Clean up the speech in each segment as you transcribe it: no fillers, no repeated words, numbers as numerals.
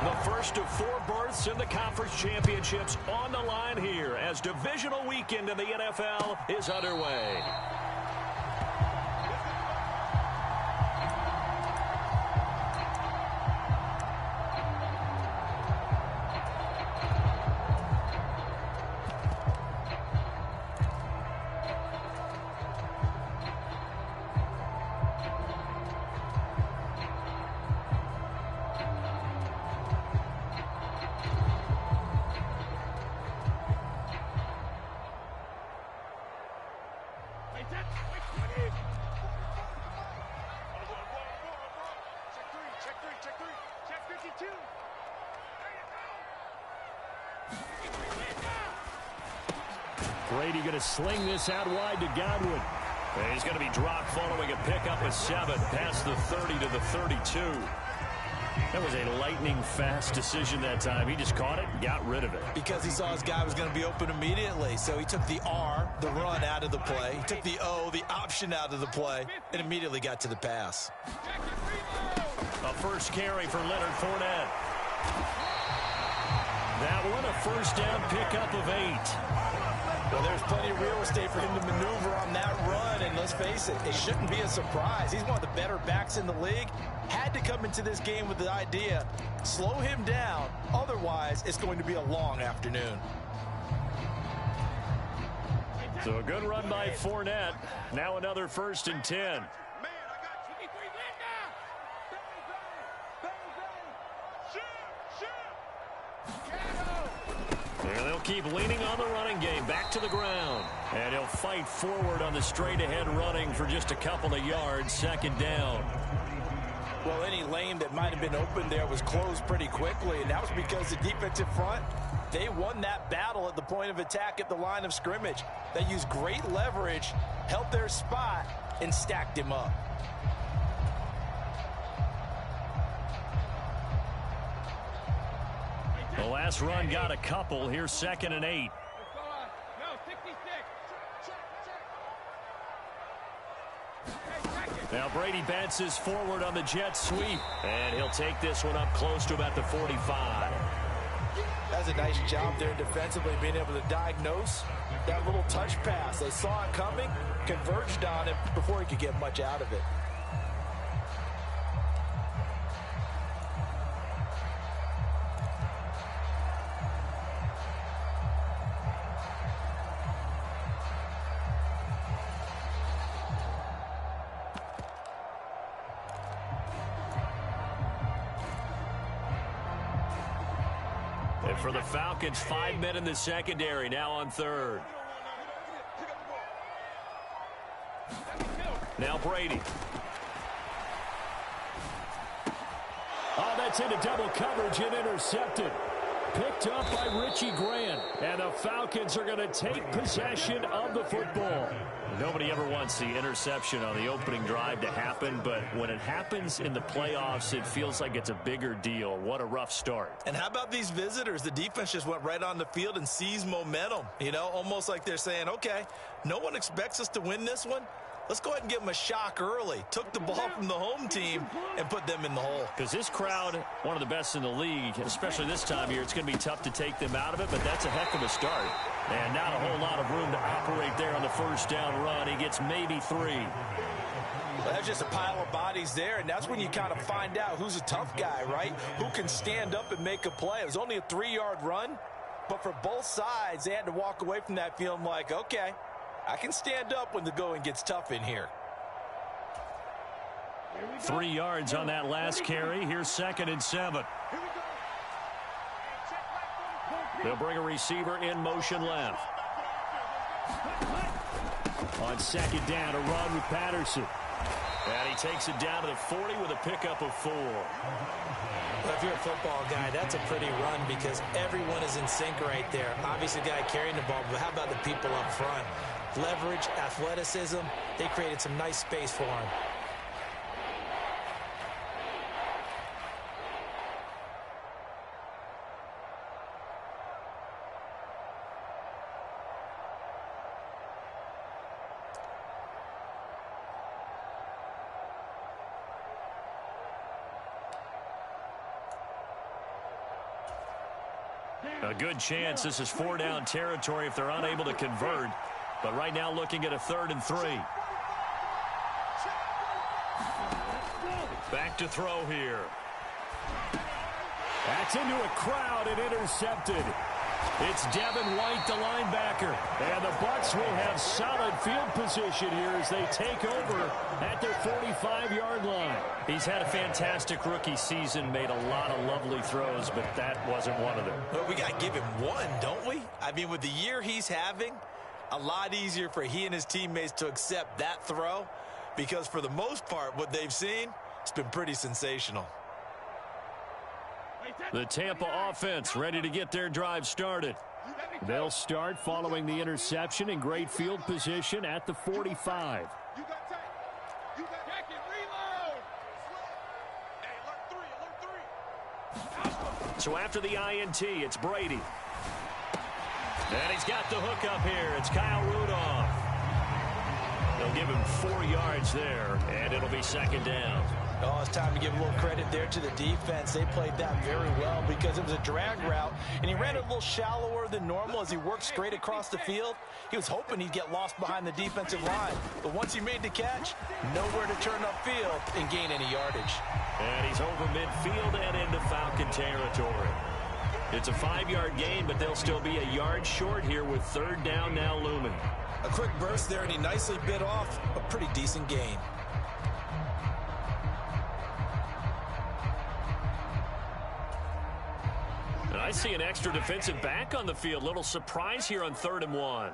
The first of 4 berths in the conference championships on the line here as divisional weekend in the NFL is underway. Brady going to sling this out wide to Godwin. And he's going to be dropped following a pickup of 7 past the 30 to the 32. That was a lightning-fast decision that time. He just caught it and got rid of it. Because he saw his guy was going to be open immediately. So he took the R, the run, out of the play. He took the O, the option, out of the play, and immediately got to the pass. A first carry for Leonard Fournette. That one, a first down pickup of 8. Well, there's plenty of real estate for him to maneuver on that run, and let's face it, it shouldn't be a surprise. He's one of the better backs in the league. Had to come into this game with the idea, slow him down, otherwise it's going to be a long afternoon. So a good run by Fournette. Now another 1st and 10. And they'll keep leaning on the running game. Back to the ground. And he'll fight forward on the straight-ahead running for just a couple of yards. 2nd down. Well, any lane that might have been open there was closed pretty quickly, and that was because the defensive front, they won that battle at the point of attack at the line of scrimmage. They used great leverage, held their spot, and stacked him up. The last run got a couple. Here's 2nd and 8. Now Brady bounces forward on the jet sweep. And he'll take this one up close to about the 45. That's a nice job there defensively, being able to diagnose that little touch pass. They saw it coming, converged on it before he could get much out of it. And for the Falcons, 5 men in the secondary, now on 3rd. Now Brady. Oh, that's into double coverage and intercepted. Picked up by Richie Grant. And the Falcons are going to take possession of the football. Nobody ever wants the interception on the opening drive to happen, but when it happens in the playoffs, it feels like it's a bigger deal. What a rough start. And how about these visitors? The defense just went right on the field and seized momentum. You know, almost like they're saying, okay, no one expects us to win this one. Let's go ahead and give them a shock early. Took the ball from the home team and put them in the hole. Because this crowd, one of the best in the league, especially this time of year, it's going to be tough to take them out of it, but that's a heck of a start. And not a whole lot of room to operate there on the first down run. He gets maybe 3. Well, that's just a pile of bodies there, and that's when you kind of find out who's a tough guy, right? Who can stand up and make a play. It was only a 3-yard run, but for both sides, they had to walk away from that feeling like, okay, I can stand up when the going gets tough in here. 3 yards on that last carry. Here's 2nd and 7. They'll bring a receiver in motion left. On 2nd down, a run with Patterson. And he takes it down to the 40 with a pickup of 4. Well, if you're a football guy, that's a pretty run because everyone is in sync right there. Obviously, the guy carrying the ball, but how about the people up front? Leverage, athleticism, they created some nice space for him. A good chance this is 4-down territory if they're unable to convert. But right now looking at a 3rd and 3. Back to throw here. That's into a crowd and intercepted. It's Devin White, the linebacker. And the Bucs will have solid field position here as they take over at their 45-yard line. He's had a fantastic rookie season, made a lot of lovely throws, but that wasn't one of them. Well, we got to give him one, don't we? I mean, with the year he's having, a lot easier for he and his teammates to accept that throw because for the most part, what they've seen, it's been pretty sensational. The Tampa offense ready to get their drive started. They'll start following the interception in great field position at the 45. So after the INT, it's Brady. And he's got the hook up here. It's Kyle Rudolph. They'll give him 4 yards there, and it'll be 2nd down. Oh, it's time to give a little credit there to the defense. They played that very well because it was a drag route, and he ran it a little shallower than normal as he worked straight across the field. He was hoping he'd get lost behind the defensive line, but once he made the catch, nowhere to turn upfield and gain any yardage. And he's over midfield and into Falcon territory. It's a 5-yard gain, but they'll still be a yard short here with 3rd down now looming. A quick burst there, and he nicely bit off a pretty decent gain. And I see an extra defensive back on the field. Little surprise here on 3rd and 1.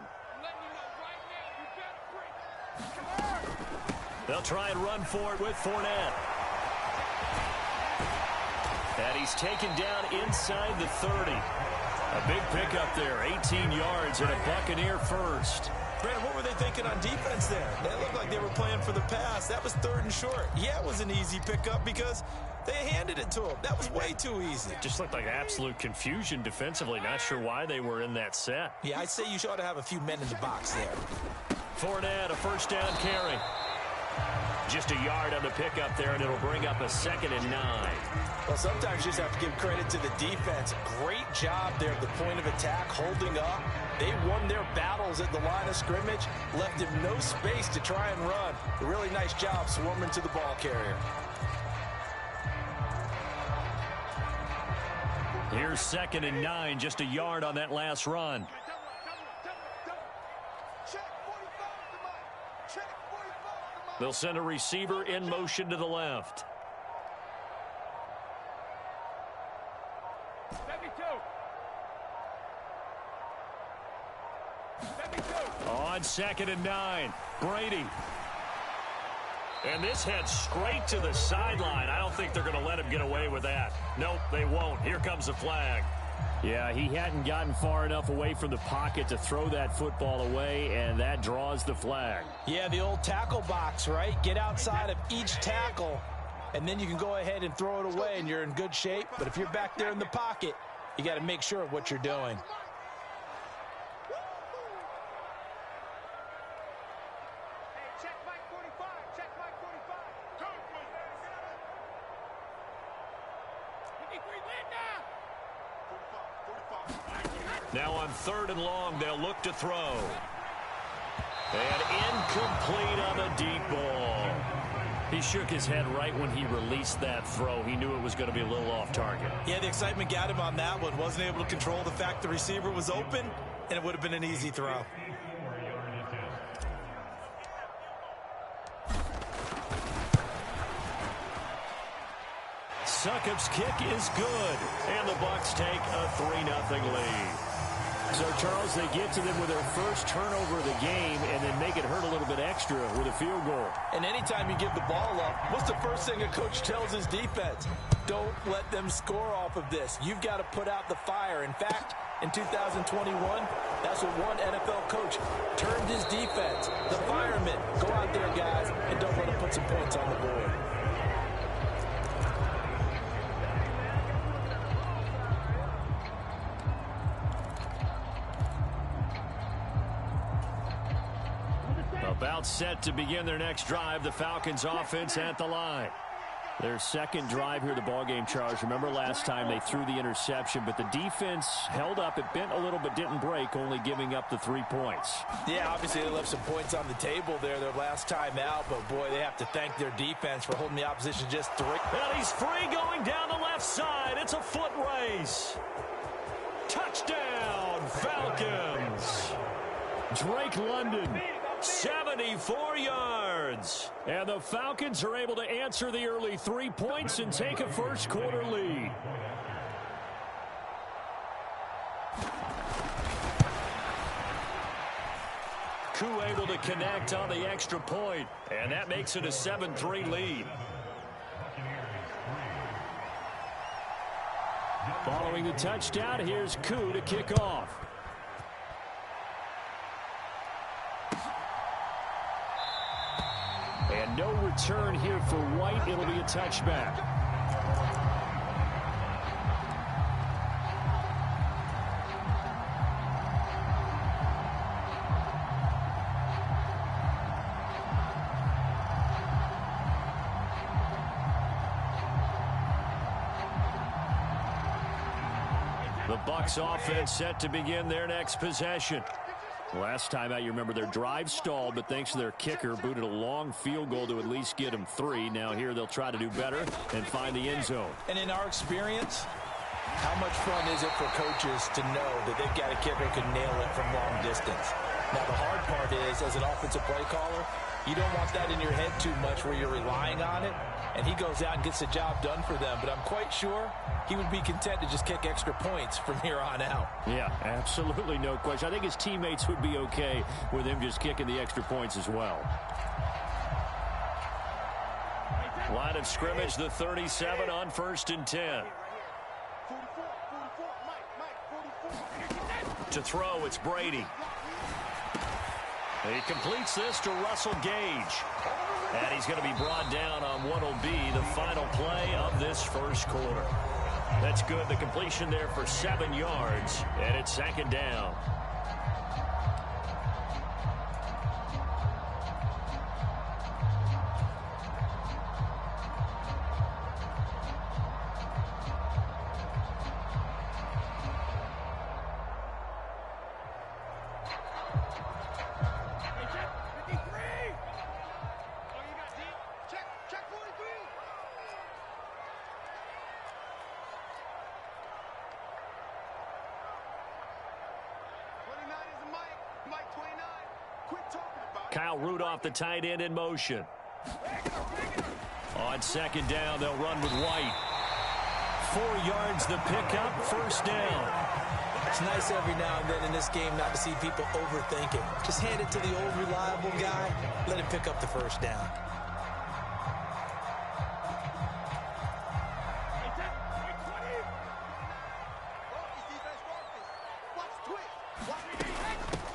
They'll try and run for it with Fournette. And he's taken down inside the 30. A big pickup there, 18 yards and a Buccaneer first. Brandon, what were they thinking on defense there? It looked like they were playing for the pass. That was 3rd and short. Yeah, it was an easy pickup because they handed it to him. That was way too easy. Just looked like absolute confusion defensively. Not sure why they were in that set. Yeah, I'd say you ought to have a few men in the box there. Fournette, a 1st down carry. Just a yard on the pickup there, and it'll bring up a 2nd and 9. Well, sometimes you just have to give credit to the defense. Great job there at the point of attack, holding up. They won their battles at the line of scrimmage, left him no space to try and run. A really nice job swarming to the ball carrier. Here's 2nd and 9, just a yard on that last run. They'll send a receiver in motion to the left. On 2nd and 9, Brady. And this heads straight to the sideline. I don't think they're going to let him get away with that. Nope, they won't. Here comes the flag. Yeah, he hadn't gotten far enough away from the pocket to throw that football away, and that draws the flag. Yeah, the old tackle box, right? Get outside of each tackle, and then you can go ahead and throw it away, and you're in good shape. But if you're back there in the pocket, you got to make sure of what you're doing. Now on 3rd and long, they'll look to throw. And incomplete on a deep ball. He shook his head right when he released that throw. He knew it was going to be a little off target. Yeah, the excitement got him on that one. Wasn't able to control the fact the receiver was open, and it would have been an easy throw. Succop's kick is good, and the Bucs take a 3-0 lead. So, Charles, they get to them with their first turnover of the game and then make it hurt a little bit extra with a field goal. And anytime you give the ball up, what's the first thing a coach tells his defense? Don't let them score off of this. You've got to put out the fire. In fact, in 2021, that's what one NFL coach turned his defense. The firemen, go out there, guys, and don't let them put some points on the board. About set to begin their next drive, the Falcons offense at the line. Their second drive here, the ballgame, Charles. Remember last time they threw the interception, but the defense held up. It bent a little but didn't break, only giving up the 3 points. Yeah, obviously they left some points on the table there their last time out, but boy, they have to thank their defense for holding the opposition just 3. And he's free going down the left side. It's a foot race. Touchdown, Falcons. Drake London. 74 yards. And the Falcons are able to answer the early 3 points and take a first quarter lead. Koo able to connect on the extra point, and that makes it a 7-3 lead. Following the touchdown, here's Koo to kick off. And no return here for White. It'll be a touchback. The Bucs offense set to begin their next possession. Last time out, you remember their drive stalled, but thanks to their kicker, booted a long field goal to at least get them 3. Now here they'll try to do better and find the end zone. And in our experience, how much fun is it for coaches to know that they've got a kicker who can nail it from long distance? Now, the hard part is, as an offensive play caller, you don't want that in your head too much where you're relying on it, and he goes out and gets the job done for them. But I'm quite sure he would be content to just kick extra points from here on out. Yeah, absolutely no question. I think his teammates would be okay with him just kicking the extra points as well. Line of scrimmage, the 37 on 1st and 10. To throw, it's Brady. He completes this to Russell Gage. And he's going to be brought down on what will be the final play of this first quarter. That's good. The completion there for 7 yards. And it's 2nd down. Kyle Rudolph, the tight end, in motion. On 2nd down, they'll run with White. 4 yards the pickup, 1st down. It's nice every now and then in this game not to see people overthink it. Just hand it to the old reliable guy, let him pick up the 1st down.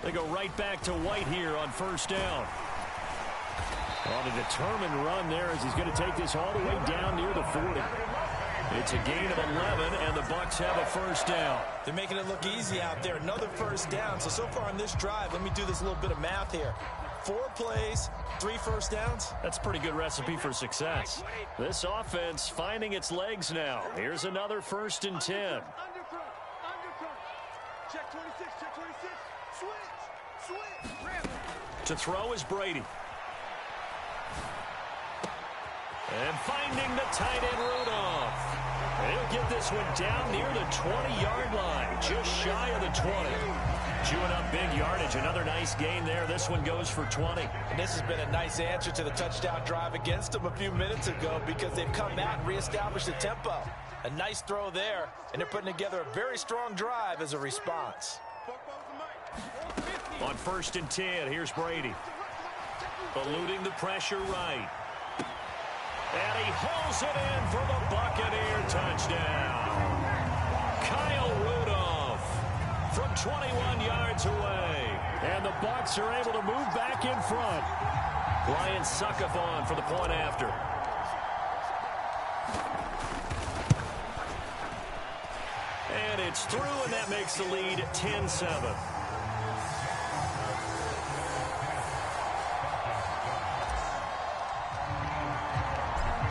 They go right back to White here on 1st down. On a determined run there as he's going to take this all the way down near the 40. It's a gain of 11, and the Bucs have a 1st down. They're making it look easy out there. Another 1st down. So far on this drive, let me do this little bit of math here. 4 plays, 3 1st downs. That's a pretty good recipe for success. This offense finding its legs now. Here's another 1st and 10. Check 26, check 26. Switch. To throw is Brady. And finding the tight end Rudolph. He'll get this one down near the 20-yard line, just shy of the 20. Chewing up big yardage. Another nice gain there. This one goes for 20. And this has been a nice answer to the touchdown drive against them a few minutes ago because they've come out and reestablished the tempo. A nice throw there, and they're putting together a very strong drive as a response. On 1st and 10, here's Brady. Eluding the pressure right. And he hauls it in for the Buccaneer touchdown. Kyle Rudolph from 21 yards away. And the Bucs are able to move back in front. Ryan Suckathon for the point after. And it's through, and that makes the lead 10-7.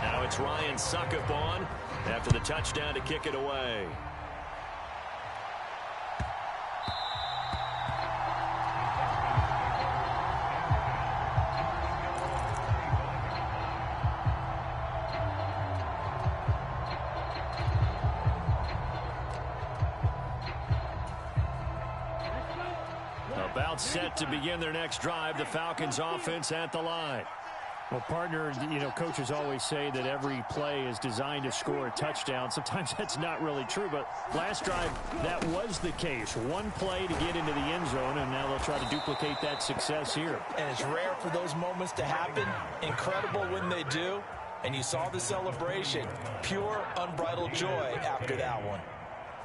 Now it's Ryan Suckup on after the touchdown to kick it away. About set to begin their next drive, the Falcons offense at the line. Well, partner, coaches always say that every play is designed to score a touchdown. Sometimes that's not really true, but last drive, that was the case. One play to get into the end zone, and now they'll try to duplicate that success here. And it's rare for those moments to happen. Incredible when they do. And you saw the celebration. Pure, unbridled joy after that one.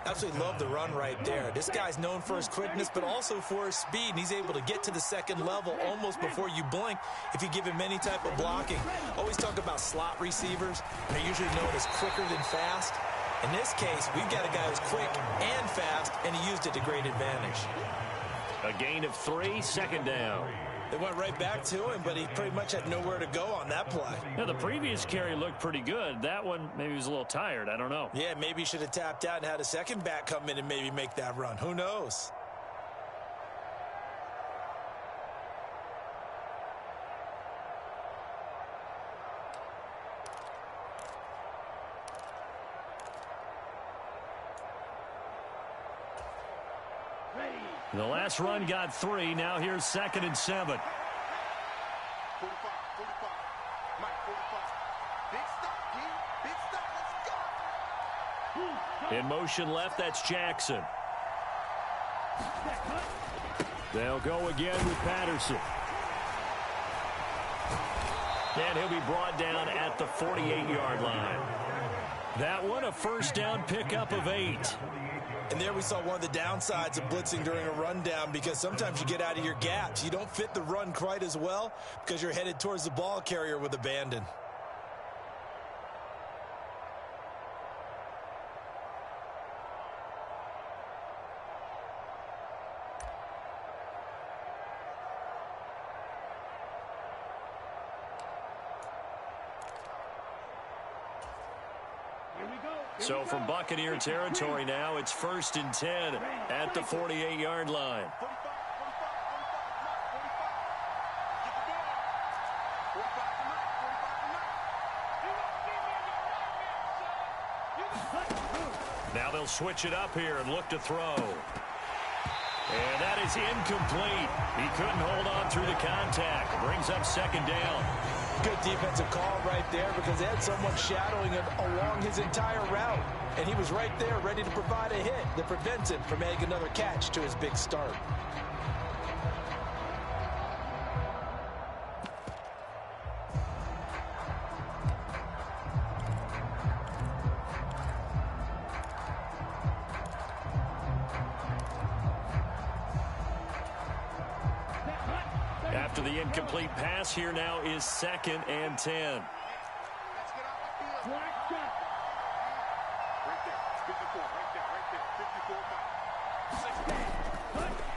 Absolutely love the run right there. This guy's known for his quickness, but also for his speed. And he's able to get to the second level almost before you blink if you give him any type of blocking. Always talk about slot receivers. And they're usually known as quicker than fast. In this case, we've got a guy who's quick and fast, and he used it to great advantage. A gain of 3, second down. They went right back to him, but he pretty much had nowhere to go on that play. Now, the previous carry looked pretty good. That one, maybe he was a little tired. I don't know. Yeah, maybe he should have tapped out and had a second back come in and maybe make that run. Who knows? The last run got 3. Now here's 2nd and 7. 45, 45. Mike, 45. Big stop, King. Big stop. Let's go. In motion left, that's Jackson. They'll go again with Patterson. And he'll be brought down at the 48-yard line. That one, a first down pickup of 8. And there we saw one of the downsides of blitzing during a rundown, because sometimes you get out of your gaps. You don't fit the run quite as well because you're headed towards the ball carrier with abandon. So from Buccaneer territory now, it's 1st and 10 at the 48-yard line. 45, 45, 45, 45. Get the ball. 45 to Mike. 45 to Mike. Now they'll switch it up here and look to throw. And that is incomplete. He couldn't hold on through the contact. Brings up 2nd down. Good defensive call right there, because they had someone shadowing him along his entire route. And he was right there ready to provide a hit that prevents him from making another catch to his big start. After the incomplete pass, here now is 2nd and 10. Let's get off the field. Right there. 54. Right there.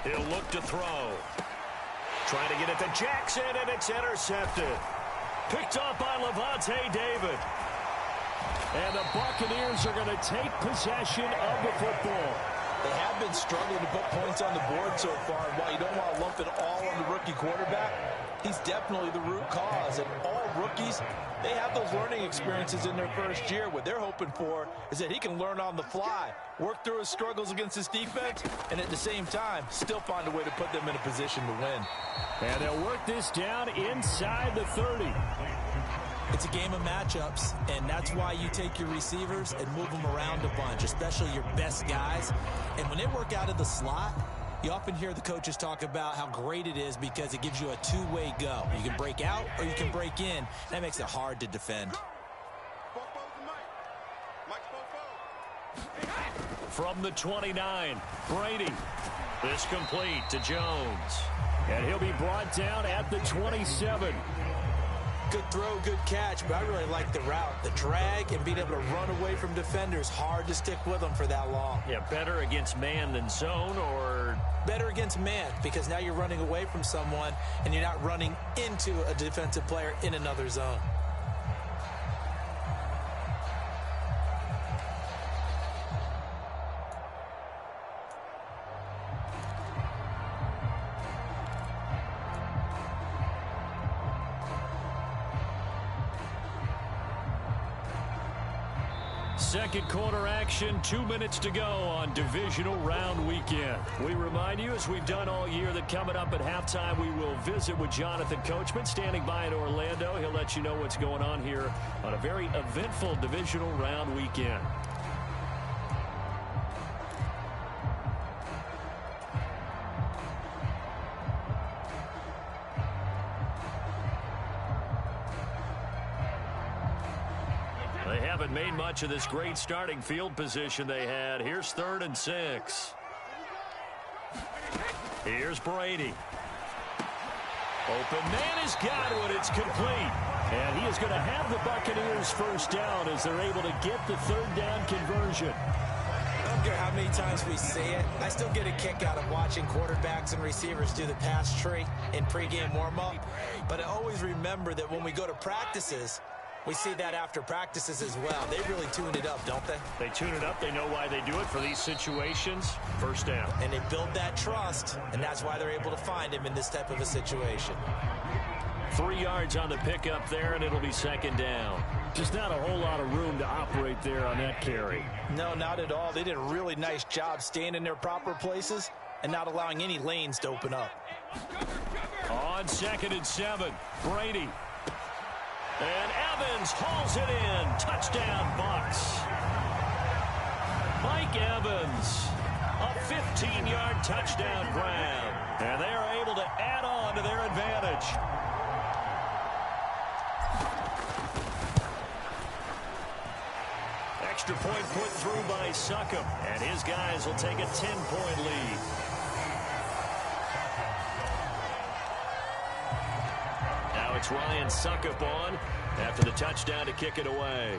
54. He'll look to throw. Trying to get it to Jackson, and it's intercepted. Picked up by Levante David. And the Buccaneers are going to take possession of the football. They have been struggling to put points on the board so far, and while you don't want to lump it all on the rookie quarterback, he's definitely the root cause. And all rookies, they have those learning experiences in their first year. What they're hoping for is that he can learn on the fly, work through his struggles against his defense, and at the same time, still find a way to put them in a position to win. And they'll work this down inside the 30. It's a game of matchups, and that's why you take your receivers and move them around a bunch, especially your best guys. And when they work out of the slot, you often hear the coaches talk about how great it is because it gives you a two-way go. You can break out or you can break in. That makes it hard to defend. From the 29, Brady. This complete to Jones. And he'll be brought down at the 27. Good throw, good catch, but I really like the route. The drag and being able to run away from defenders, hard to stick with them for that long. Yeah, better against man than zone, or? Better against man, because now you're running away from someone and you're not running into a defensive player in another zone. second quarter action, 2 minutes to go on divisional round weekend. We remind you, as we've done all year, that coming up at halftime, we will visit with Jonathan Coachman standing by in Orlando. He'll let you know what's going on here on a very eventful divisional round weekend. They haven't made much of this great starting field position they had. Here's 3rd and 6. Here's Brady. Open man has got it. It's complete. And he is going to have the Buccaneers first down as they're able to get the 3rd down conversion. I don't care how many times we say it. I still get a kick out of watching quarterbacks and receivers do the pass tree in pregame warm-up. But I always remember that when we go to practices, we see that after practices as well. They really tune it up, don't they? They tune it up. They know why they do it for these situations. First down. And they build that trust, and that's why they're able to find him in this type of a situation. 3 yards on the pickup there, and it'll be 2nd down. Just not a whole lot of room to operate there on that carry. No, not at all. They did a really nice job staying in their proper places and not allowing any lanes to open up. On 2nd and 7, Brady. And Evans hauls it in. Touchdown, Bucs. Mike Evans, a 15-yard touchdown grab. And they are able to add on to their advantage. Extra point put through by Succop. And his guys will take a 10-point lead. It's Ryan Succop on after the touchdown to kick it away.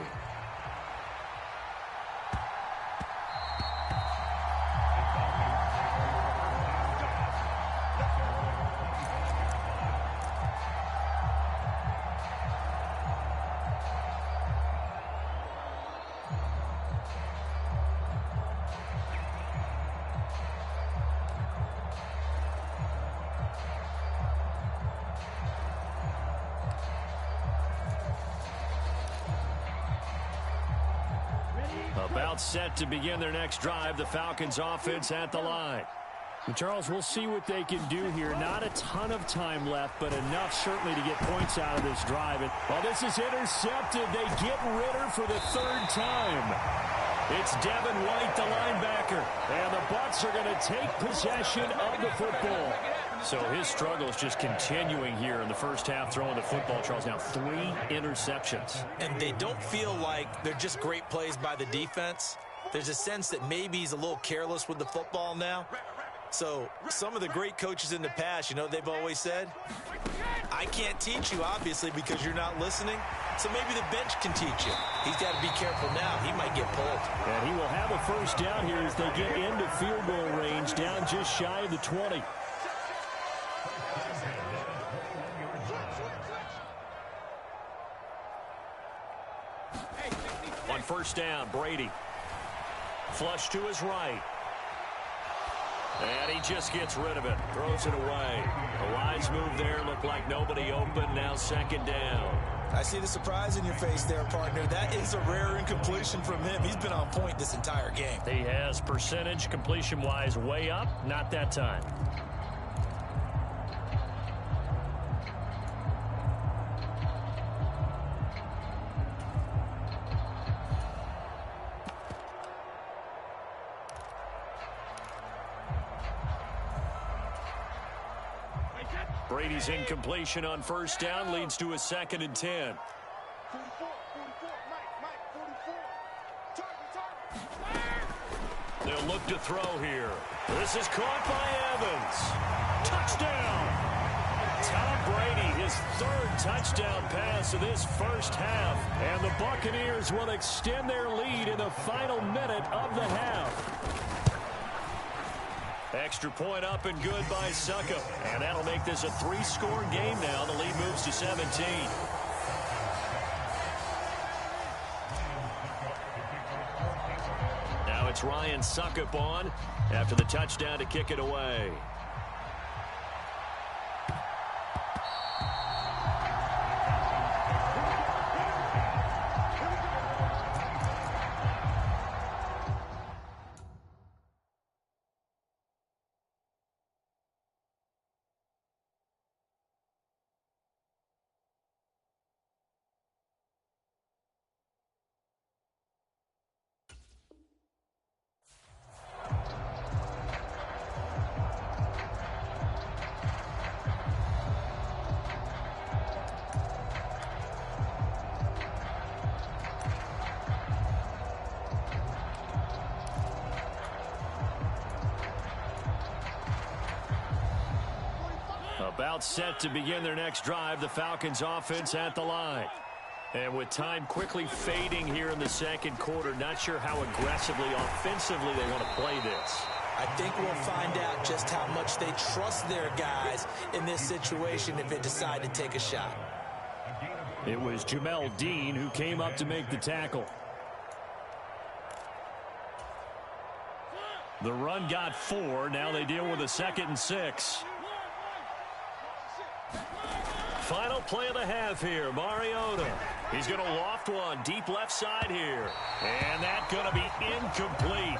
About set to begin their next drive. The Falcons offense at the line. And Charles, we'll see what they can do here. Not a ton of time left, but enough certainly to get points out of this drive. And while this is intercepted, they get Ritter for the 3rd time. It's Devin White, the linebacker. And the Bucs are going to take possession of the football. So his struggle is just continuing here in the first half, throwing the football. Charles, now 3 interceptions. And they don't feel like they're just great plays by the defense. There's a sense that maybe he's a little careless with the football now. So some of the great coaches in the past, you know, they've always said, I can't teach you, obviously, because you're not listening. So maybe the bench can teach you. He's got to be careful now. He might get pulled. And he will have a first down here as they get into field goal range, down just shy of the 20. On first down, Brady. Flush to his right. And he just gets rid of it. Throws it away. A wise move there. Looked like nobody open. Now 2nd down. I see the surprise in your face there, partner. That is a rare incompletion from him. He's been on point this entire game. He has percentage completion-wise way up. Not that time. Brady's incompletion on first down leads to a 2nd and 10. 44, Mike, 44. They'll look to throw here. This is caught by Evans. Touchdown! Tom Brady, his 3rd touchdown pass of this first half. And the Buccaneers will extend their lead in the final minute of the half. Extra point up and good by Succop. And that'll make this a 3-score game now. The lead moves to 17. Now it's Ryan Succop on after the touchdown to kick it away. About set to begin their next drive, the Falcons offense at the line. And with time quickly fading here in the second quarter, not sure how aggressively, offensively they want to play this. I think we'll find out just how much they trust their guys in this situation if they decide to take a shot. It was Jamel Dean who came up to make the tackle. The run got 4. Now they deal with a 2nd and 6. Final play of the half here. Mariota. He's going to loft one deep left side here. And that's going to be incomplete.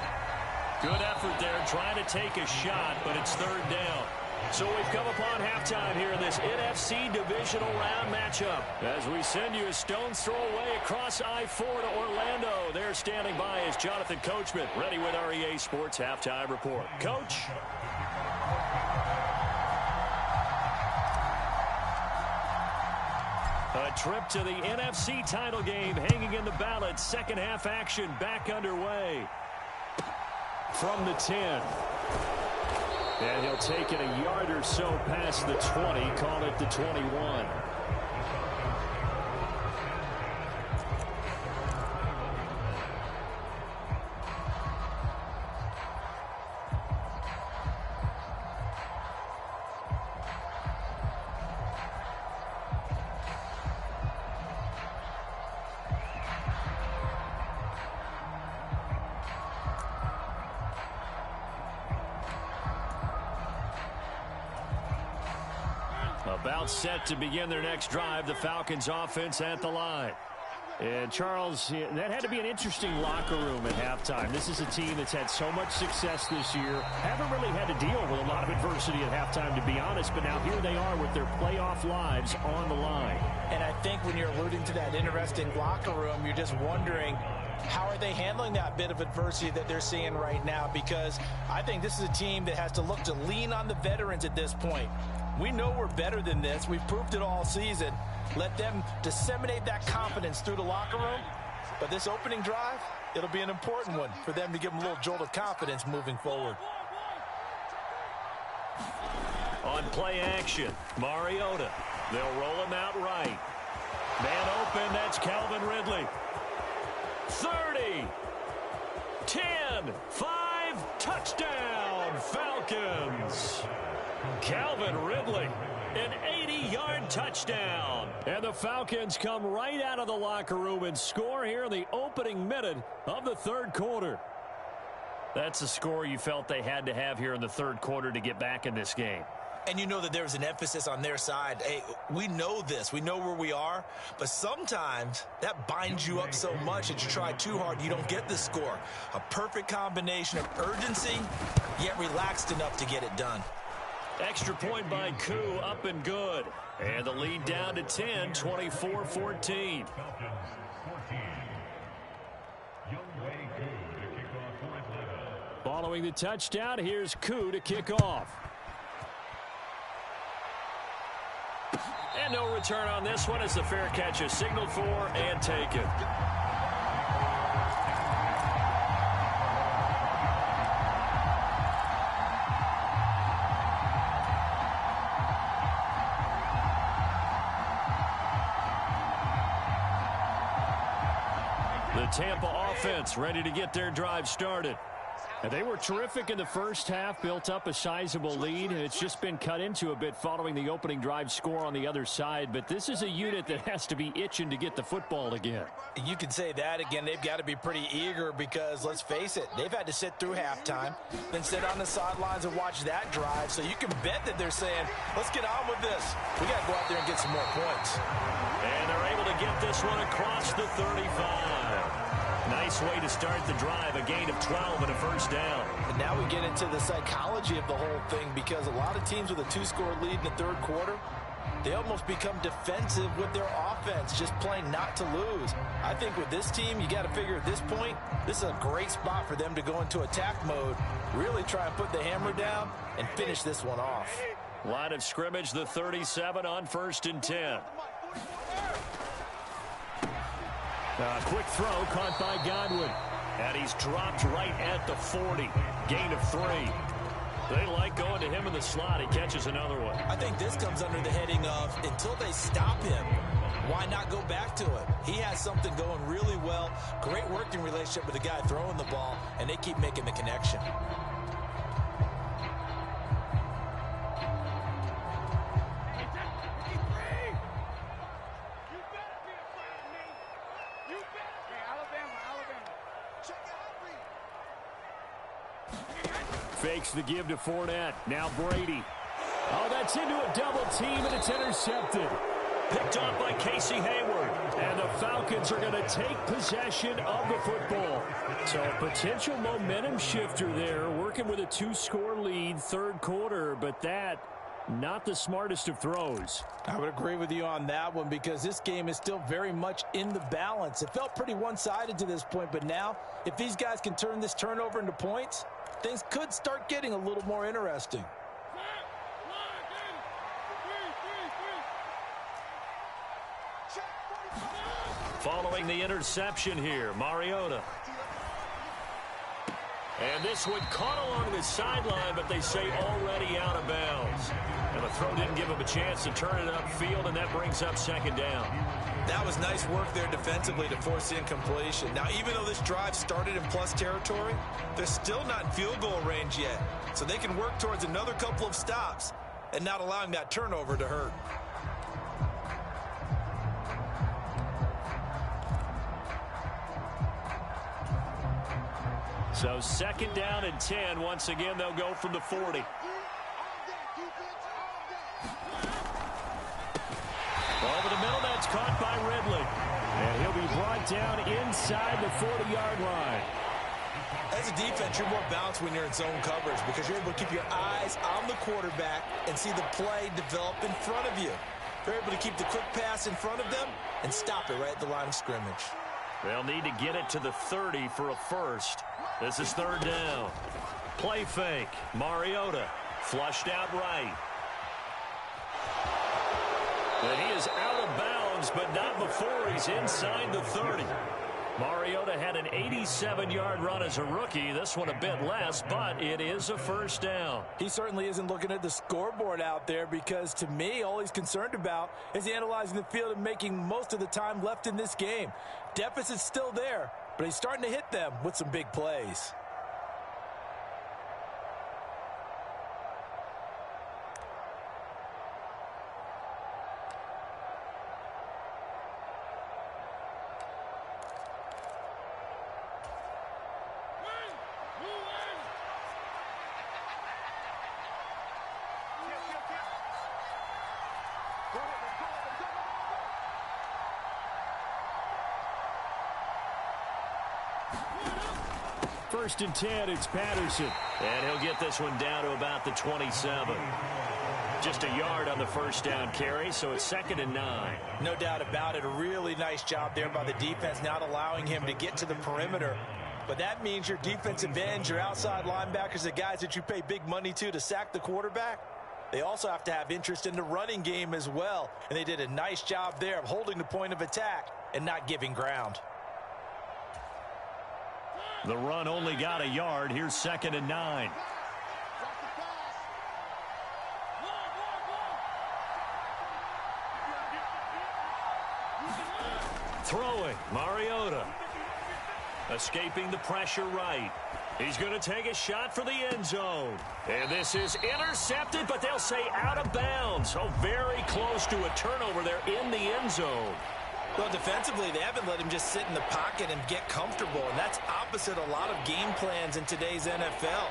Good effort there trying to take a shot, but it's 3rd down. So we've come upon halftime here in this NFC divisional round matchup. As we send you a stone's throw away across I-4 to Orlando. There standing by is Jonathan Coachman, ready with our EA Sports Halftime Report. Coach? A trip to the NFC title game hanging in the balance. Second half action back underway. From the 10. And he'll take it a yard or so past the 20, call it the 21. About set to begin their next drive, the Falcons offense at the line. And Charles, that had to be an interesting locker room at halftime. This is a team that's had so much success this year. Haven't really had to deal with a lot of adversity at halftime, to be honest. But now here they are with their playoff lives on the line. And I think when you're alluding to that interesting locker room, you're just wondering, how are they handling that bit of adversity that they're seeing right now? Because I think this is a team that has to look to lean on the veterans at this point. We know we're better than this. We've proved it all season. Let them disseminate that confidence through the locker room. But this opening drive, it'll be an important one for them to give them a little jolt of confidence moving forward. On play action, Mariota. They'll roll him out right. Man open, that's Calvin Ridley. 30, 10, 5, touchdown, Falcons. Calvin Ridley, an 80-yard touchdown. And the Falcons come right out of the locker room and score here in the opening minute of the 3rd quarter. That's a score you felt they had to have here in the 3rd quarter to get back in this game. And you know that there was an emphasis on their side. Hey, we know this. We know where we are. But sometimes that binds you up so much that you try too hard, you don't get the score. A perfect combination of urgency, yet relaxed enough to get it done. Extra point by Koo, up and good. And the lead down to 10, 24-14. Following the touchdown, here's Koo to kick off. And no return on this one as the fair catch is signaled for and taken. The Tampa offense ready to get their drive started. And they were terrific in the first half, built up a sizable lead. It's just been cut into a bit following the opening drive score on the other side. But this is a unit that has to be itching to get the football again. You can say that again. They've got to be pretty eager because, let's face it, they've had to sit through halftime, then sit on the sidelines and watch that drive. So you can bet that they're saying, let's get on with this. We got to go out there and get some more points. And they're able to get this one across the 35. Nice way to start the drive, a gain of 12 and a first down. And now we get into the psychology of the whole thing because a lot of teams with a 2-score lead in the 3rd quarter, they almost become defensive with their offense, just playing not to lose. I think with this team, you got to figure at this point, this is a great spot for them to go into attack mode, really try and put the hammer down and finish this one off. Line of scrimmage, the 37 on 1st and 10. Quick throw caught by Godwin. And he's dropped right at the 40. Gain of 3. They like going to him in the slot. He catches another one. I think this comes under the heading of until they stop him, why not go back to it? He has something going really well. Great working relationship with the guy throwing the ball, and they keep making the connection. Fakes the give to Fournette. Now Brady. Oh, that's into a double team, and it's intercepted. Picked up by Casey Hayward. And the Falcons are going to take possession of the football. So a potential momentum shifter there, working with a 2-score lead, third quarter, but that, not the smartest of throws. I would agree with you on that one because this game is still very much in the balance. It felt pretty one-sided to this point, but now, if these guys can turn this turnover into points, things could start getting a little more interesting. Following the interception here, Mariota. And this one caught along the sideline, but they say already out of bounds. And the throw didn't give him a chance to turn it upfield, and that brings up second down. That was nice work there defensively to force the incompletion. Now, even though this drive started in plus territory, they're still not in field goal range yet. So they can work towards another couple of stops and not allowing that turnover to hurt. So second down and 10. Once again, they'll go from the 40. Over the middle, that's caught by Ridley. And he'll be brought down inside the 40-yard line. As a defense, you're more balanced when you're in zone coverage because you're able to keep your eyes on the quarterback and see the play develop in front of you. They're able to keep the quick pass in front of them and stop it right at the line of scrimmage. They'll need to get it to the 30 for a first. This is third down. Play fake. Mariota flushed out right. And he is out of bounds, but not before he's inside the 30. Mariota had an 87-yard run as a rookie. This one a bit less, but it is a first down. He certainly isn't looking at the scoreboard out there because, to me, all he's concerned about is analyzing the field and making most of the time left in this game. Deficit's still there, but he's starting to hit them with some big plays. First and 10, it's Patterson. And he'll get this one down to about the 27. Just a yard on the first down carry, so it's second and 9. No doubt about it. A really nice job there by the defense, not allowing him to get to the perimeter. But that means your defensive ends, your outside linebackers, the guys that you pay big money to sack the quarterback, they also have to have interest in the running game as well. And they did a nice job there of holding the point of attack and not giving ground. The run only got a yard. Here's second and 9. Throwing, Mariota. Escaping the pressure right. He's going to take a shot for the end zone. And this is intercepted, but they'll say out of bounds. So very close to a turnover there in the end zone. Well, defensively, they haven't let him just sit in the pocket and get comfortable, and that's opposite a lot of game plans in today's NFL.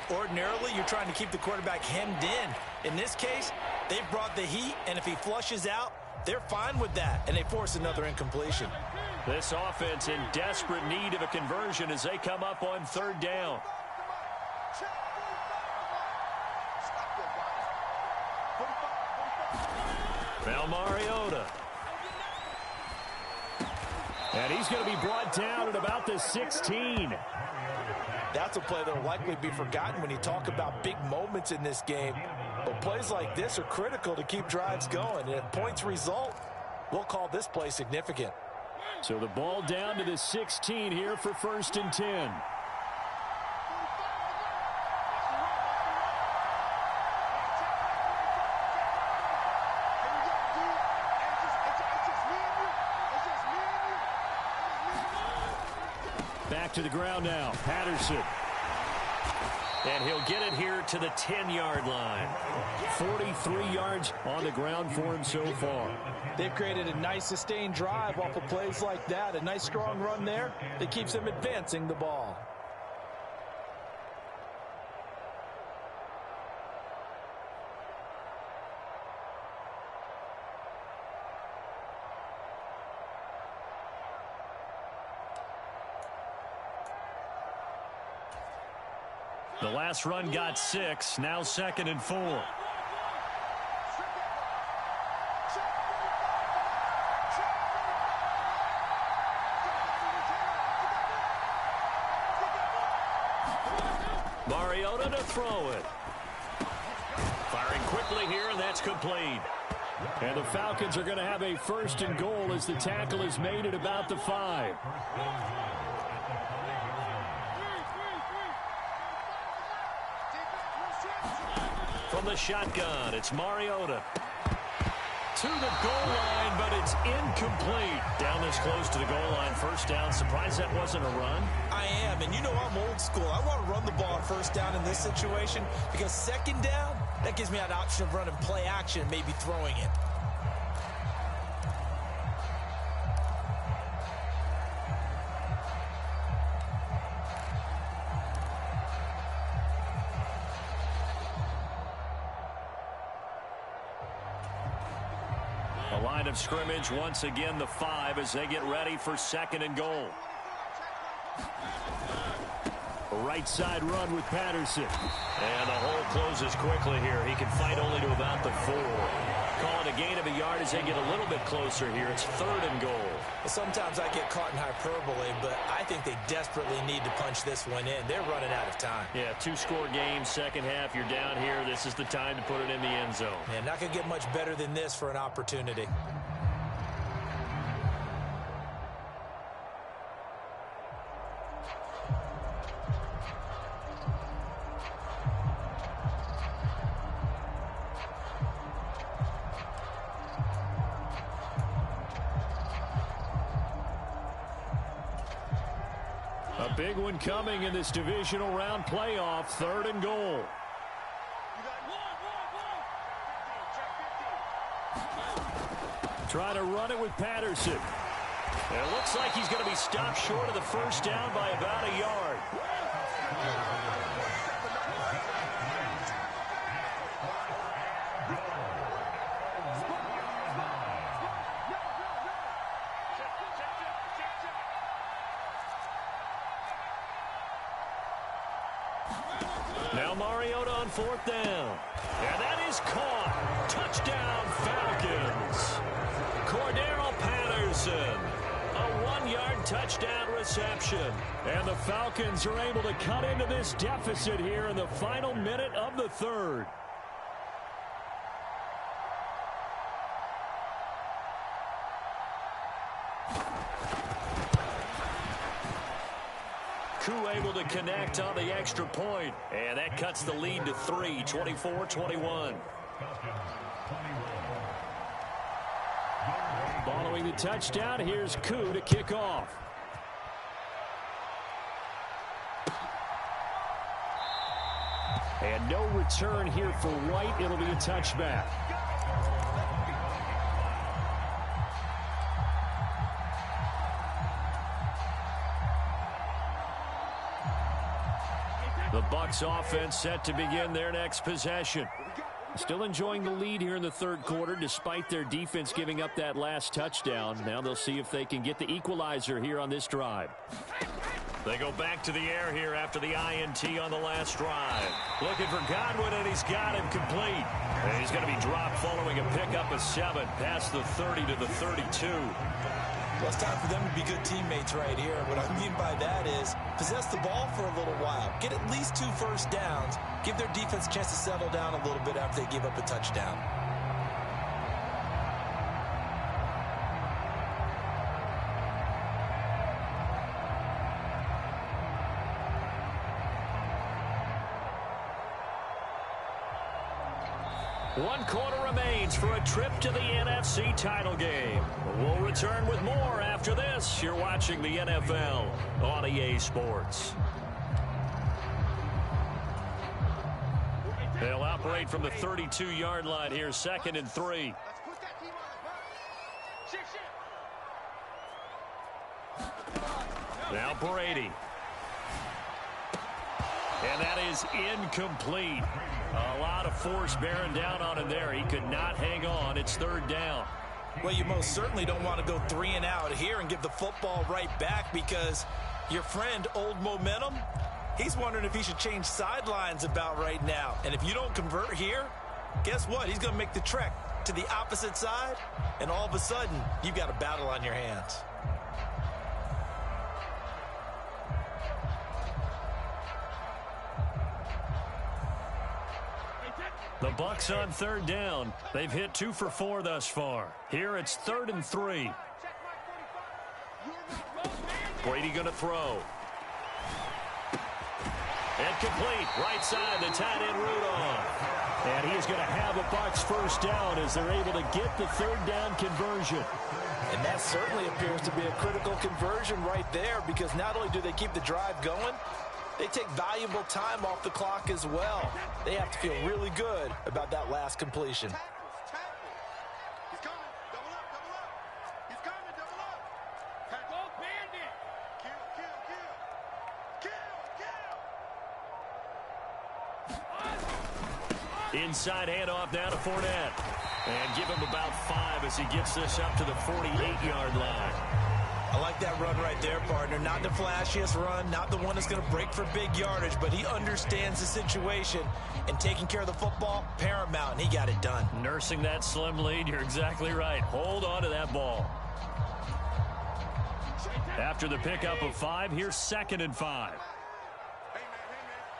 Ordinarily, you're trying to keep the quarterback hemmed in. In this case, they've brought the heat, and if he flushes out, they're fine with that, and they force another incompletion. This offense in desperate need of a conversion as they come up on third down. Now Mariota. And he's going to be brought down at about the 16. That's a play that will likely be forgotten when you talk about big moments in this game. But plays like this are critical to keep drives going. And if points result, we'll call this play significant. So the ball down to the 16 here for first and 10. to the ground now. Patterson. And he'll get it here to the 10-yard line. 43 yards on the ground for him so far. They've created a nice sustained drive off of plays like that. A nice strong run there that keeps them advancing the ball. The last run got 6. Now 2nd and 4. Mariota to throw it. Firing quickly here, and that's complete. And the Falcons are going to have a 1st and goal as the tackle is made at about the 5. From the shotgun, it's Mariota. To the goal line, but it's incomplete. Down this close to the goal line, 1st down. Surprised that wasn't a run. I am, and you know I'm old school. I want to run the ball on 1st down in this situation because 2nd down, that gives me an option of running play action and maybe throwing it. The line of scrimmage, once again, the 5 as they get ready for 2nd and goal. A right side run with Patterson. And the hole closes quickly here. He can fight only to about the 4. Calling a gain of a yard as they get a little bit closer here. It's 3rd and goal. Sometimes I get caught in hyperbole, but I think they desperately need to punch this one in. They're running out of time. Yeah, 2-score game, 2nd half. You're down here. This is the time to put it in the end zone. Yeah, not going to get much better than this for an opportunity. A big one coming in this divisional round playoff. 3rd and goal. Trying to run it with Patterson. It looks like he's going to be stopped short of the 1st down by about a yard. Now Mariota on 4th down. And that is caught. Touchdown, Falcons. Cordero Patterson. A 1-yard touchdown reception. And the Falcons are able to cut into this deficit here in the final minute of the 3rd. Koo able to connect on the extra point. And that cuts the lead to 3, 24-21. Following the touchdown, here's Koo to kick off. And no return here for White. It'll be a touchback. The Bucs offense set to begin their next possession. Still enjoying the lead here in the 3rd quarter despite their defense giving up that last touchdown. Now they'll see if they can get the equalizer here on this drive. They go back to the air here after the INT on the last drive. Looking for Godwin, and he's got him complete. And he's going to be dropped following a pickup of 7 past the 30 to the 32. Well, it's time for them to be good teammates right here. What I mean by that is possess the ball for a little while. Get at least 2 first downs. Give their defense a chance to settle down a little bit after they give up a touchdown. 1 quarter remains for a trip to the NFC title game. We'll return with more after this. You're watching the NFL on EA Sports. They'll operate from the 32-yard line here, 2nd and 3. Now Brady. And that is incomplete. A lot of force bearing down on him there. He could not hang on. It's 3rd down. Well, you most certainly don't want to go 3 and out here and give the football right back, because your friend, Old Momentum, he's wondering if he should change sidelines about right now. And if you don't convert here, guess what? He's going to make the trek to the opposite side, and all of a sudden, you've got a battle on your hands. The Bucs on 3rd down. They've hit 2 for 4 thus far. Here it's 3rd and 3. Brady going to throw. And complete. Right side, the tight end Rudolph. And he is going to have a Bucs first down as they're able to get the 3rd down conversion. And that certainly appears to be a critical conversion right there, because not only do they keep the drive going, they take valuable time off the clock as well. They have to feel really good about that last completion. He's coming. Double up, double up. He's coming, double up. Go, bandit. Kill, kill, kill. Kill, kill. Inside handoff now to Fournette. And give him about 5 as he gets this up to the 48-yard line. I like that run right there, partner. Not the flashiest run, not the one that's going to break for big yardage, but he understands the situation, and taking care of the football, paramount, and he got it done. Nursing that slim lead, you're exactly right. Hold on to that ball. After the pickup of 5, here's 2nd and 5. Hey, man.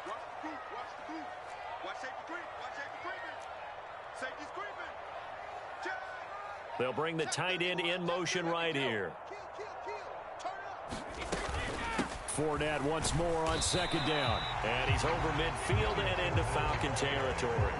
Watch the group, watch the group. Watch safety creep, watch safety creeping. Safety's creeping. Check. They'll bring the tight end in motion right here. Fournette once more on 2nd down. And he's over midfield and into Falcon territory.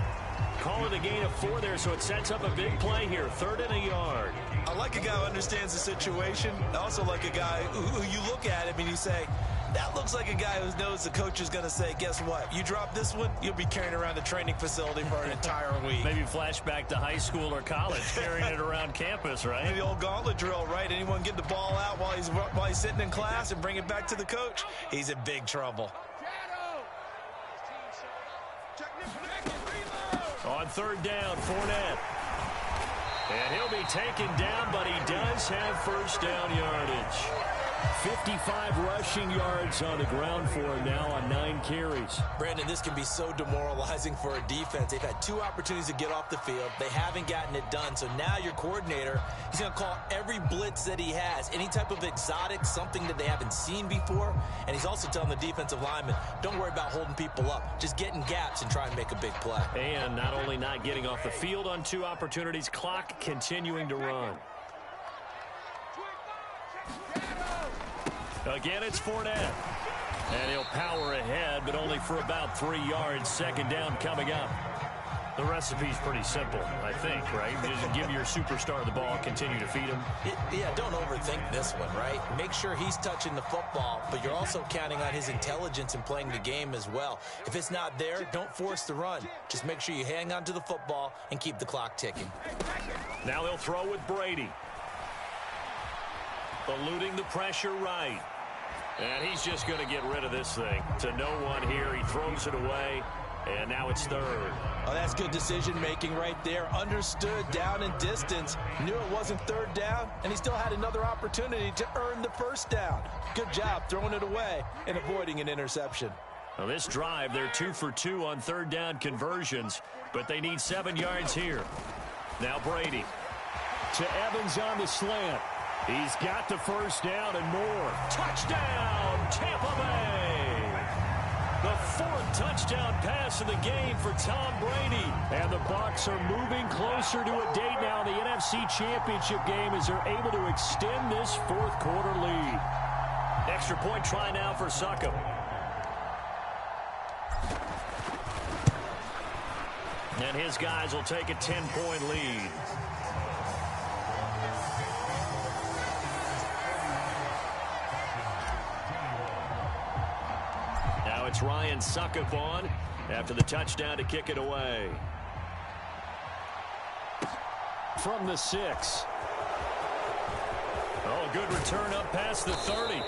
Calling the gain of 4 there, so it sets up a big play here. 3rd and a yard. I like a guy who understands the situation. I also like a guy who you look at him and you say, that looks like a guy who knows the coach is going to say, guess what? You drop this one, you'll be carrying around the training facility for an entire week. Maybe flashback to high school or college, carrying it around campus, right? The old gauntlet drill, right? Anyone get the ball out while he's sitting in class and bring it back to the coach? He's in big trouble. On 3rd down, Fournette. And he'll be taken down, but he does have first down yardage. 55 rushing yards on the ground for him now on 9 carries. Brandon, this can be so demoralizing for a defense. They've had 2 opportunities to get off the field. They haven't gotten it done. So now your coordinator, he's going to call every blitz that he has, any type of exotic, something that they haven't seen before. And he's also telling the defensive lineman, don't worry about holding people up. Just get in gaps and try and make a big play. And not only not getting off the field on 2 opportunities, clock continuing to run. Again, it's Fournette. And he'll power ahead, but only for about 3 yards. 2nd down coming up. The recipe's pretty simple, I think, right? Just give your superstar the ball, continue to feed him. Yeah, don't overthink this one, right? Make sure he's touching the football, but you're also counting on his intelligence in playing the game as well. If it's not there, don't force the run. Just make sure you hang on to the football and keep the clock ticking. Now they'll throw with Brady. Eluding the pressure right. And he's just going to get rid of this thing. To no one here. He throws it away. And now it's 3rd. Oh, that's good decision-making right there. Understood down and distance. Knew it wasn't 3rd down, and he still had another opportunity to earn the first down. Good job throwing it away and avoiding an interception. Now this drive, they're 2 for 2 on 3rd down conversions, but they need 7 yards here. Now Brady. To Evans on the slant. He's got the first down and more. Touchdown, Tampa Bay! The 4th touchdown pass of the game for Tom Brady. And the Bucs are moving closer to a date now in the NFC Championship game as they're able to extend this 4th quarter lead. Extra point try now for Succop. And his guys will take a 10-point lead. Now it's Ryan Suckup on after the touchdown to kick it away. From the 6. Oh, good return up past the 30.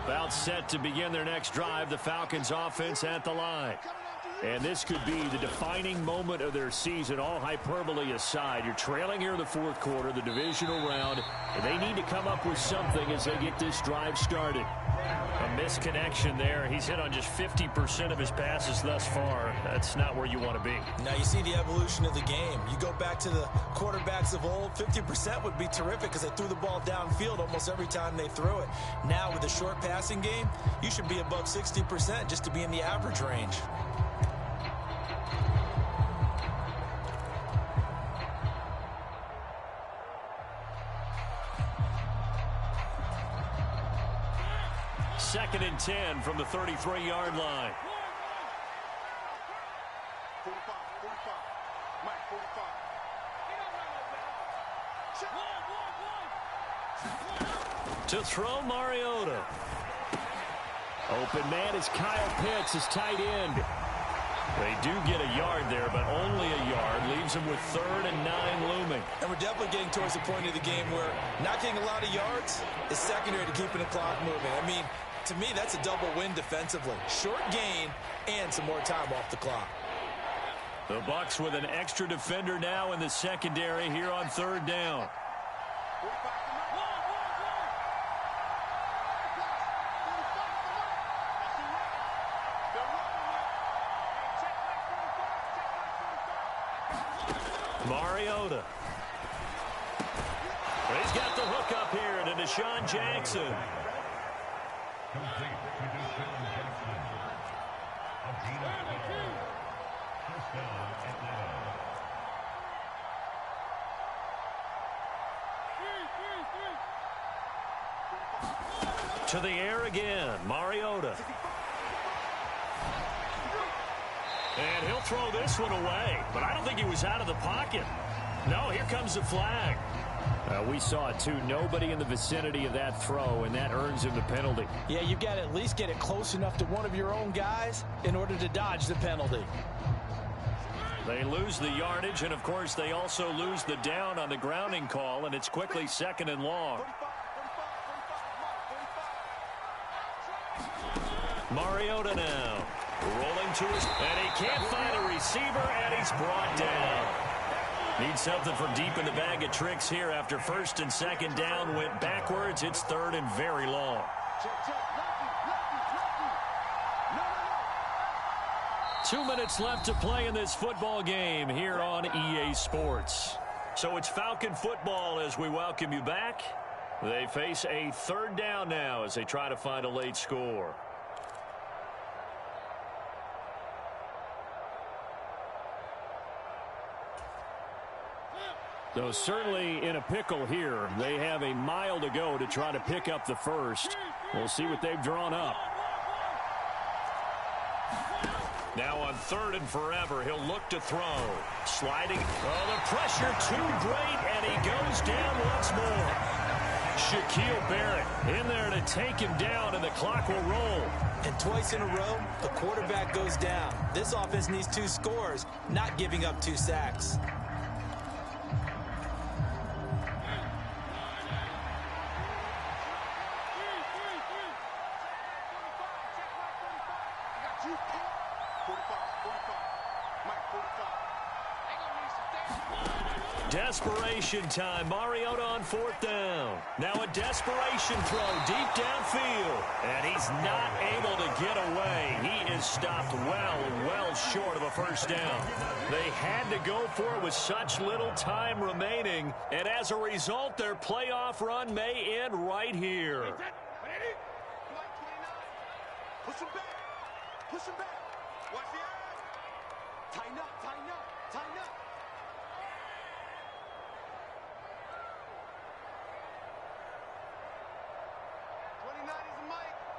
About set to begin their next drive, the Falcons offense at the line. And this could be the defining moment of their season, all hyperbole aside. You're trailing here in the fourth quarter, the divisional round, and they need to come up with something as they get this drive started. A misconnection there. He's hit on just 50% of his passes thus far. That's not where you want to be. Now you see the evolution of the game. You go back to the quarterbacks of old, 50% would be terrific because they threw the ball downfield almost every time they threw it. Now with the short passing game, you should be above 60% just to be in the average range. Second and 10 from the 33-yard line. 45, 45. Mike, 45. To throw, Mariota. Open man is Kyle Pitts, his tight end. They do get a yard there, but only a yard. Leaves them with 3rd and 9 looming. And we're definitely getting towards the point of the game where not getting a lot of yards is secondary to keeping the clock moving. I mean, to me, that's a double win defensively. Short gain and some more time off the clock. The Bucs with an extra defender now in the secondary here on 3rd down. Mariota. He's got the hook up here to Deshaun Jackson. To the air again, Mariota. And he'll throw this one away, but I don't think he was out of the pocket. No, here comes the flag. We saw it, too. Nobody in the vicinity of that throw, and that earns him the penalty. Yeah, you've got to at least get it close enough to one of your own guys in order to dodge the penalty. They lose the yardage, and, of course, they also lose the down on the grounding call, and it's quickly 2nd and long. Mariota now. Rolling to his, and he can't find a receiver, and he's brought down. Needs something from deep in the bag of tricks here after 1st and 2nd down went backwards. It's 3rd and very long. 2 minutes left to play in this football game here on EA Sports. So it's Falcon football as we welcome you back. They face a 3rd down now as they try to find a late score. So certainly in a pickle here. They have a mile to go to try to pick up the first. We'll see what they've drawn up. Now on 3rd and forever, he'll look to throw. Sliding. Oh, the pressure too great, and he goes down once more. Shaquille Barrett in there to take him down, and the clock will roll. And twice in a row, the quarterback goes down. This offense needs 2 scores, not giving up 2 sacks. Desperation time. Mariota on 4th down. Now a desperation throw deep downfield. And he's not able to get away. He is stopped well short of a first down. They had to go for it with such little time remaining. And as a result, their playoff run may end right here. Push him back. Push him back. Watch the eye. Tighten up, tighten up, tighten up.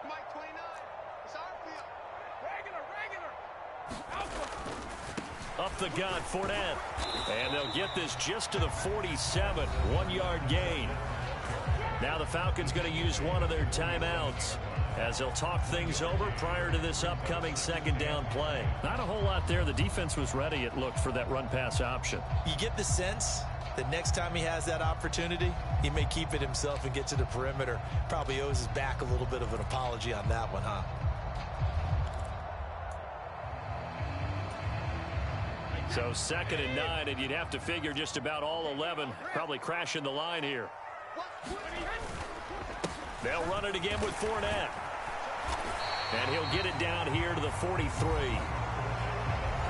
Mike 29. It's our field. Regular. Up the gut, Fournette. And they'll get this just to the 47. 1-yard gain. Now the Falcons going to use one of their timeouts as they'll talk things over prior to this upcoming 2nd down play. Not a whole lot there. The defense was ready, it looked, for that run-pass option. You get the sense that next time he has that opportunity, he may keep it himself and get to the perimeter. Probably owes his back a little bit of an apology on that one, huh? So 2nd and 9, and you'd have to figure just about all 11 probably crashing the line here. They'll run it again with Fournette. And he'll get it down here to the 43.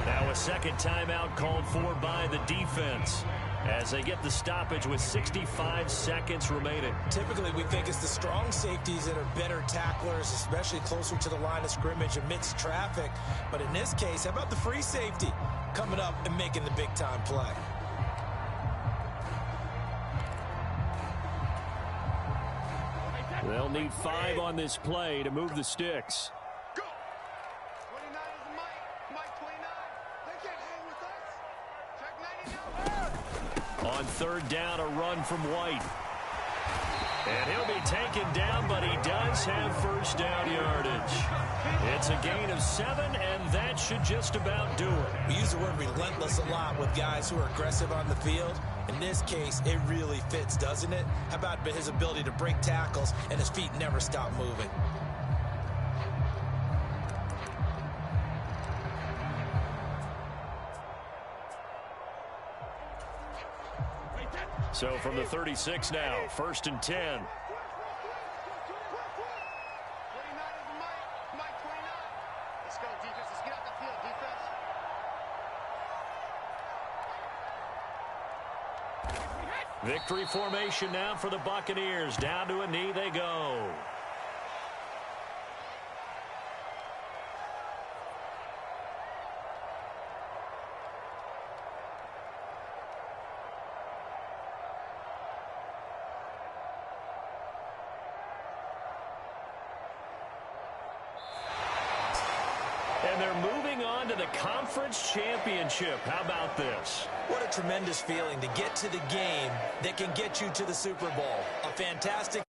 Now a second timeout called for by the defense as they get the stoppage with 65 seconds remaining. Typically, we think it's the strong safeties that are better tacklers, especially closer to the line of scrimmage amidst traffic. But in this case, how about the free safety coming up and making the big-time play? They'll need 5 on this play to move the sticks. Go. 29 is Mike. Mike 29. They can't hang with us. Check 90 now. On 3rd down, a run from White. And he'll be taken down, but he does have first down yardage. It's a gain of 7, and that should just about do it. We use the word relentless a lot with guys who are aggressive on the field. In this case, it really fits, doesn't it? How about his ability to break tackles and his feet never stop moving? So from the 36 now, 1st and 10. 29 is Mike. Mike 29. Let's go, defense. Let's get out the field, defense. Victory formation now for the Buccaneers. Down to a knee they go. And they're moving on to the conference championship. How about this? What a tremendous feeling to get to the game that can get you to the Super Bowl. A fantastic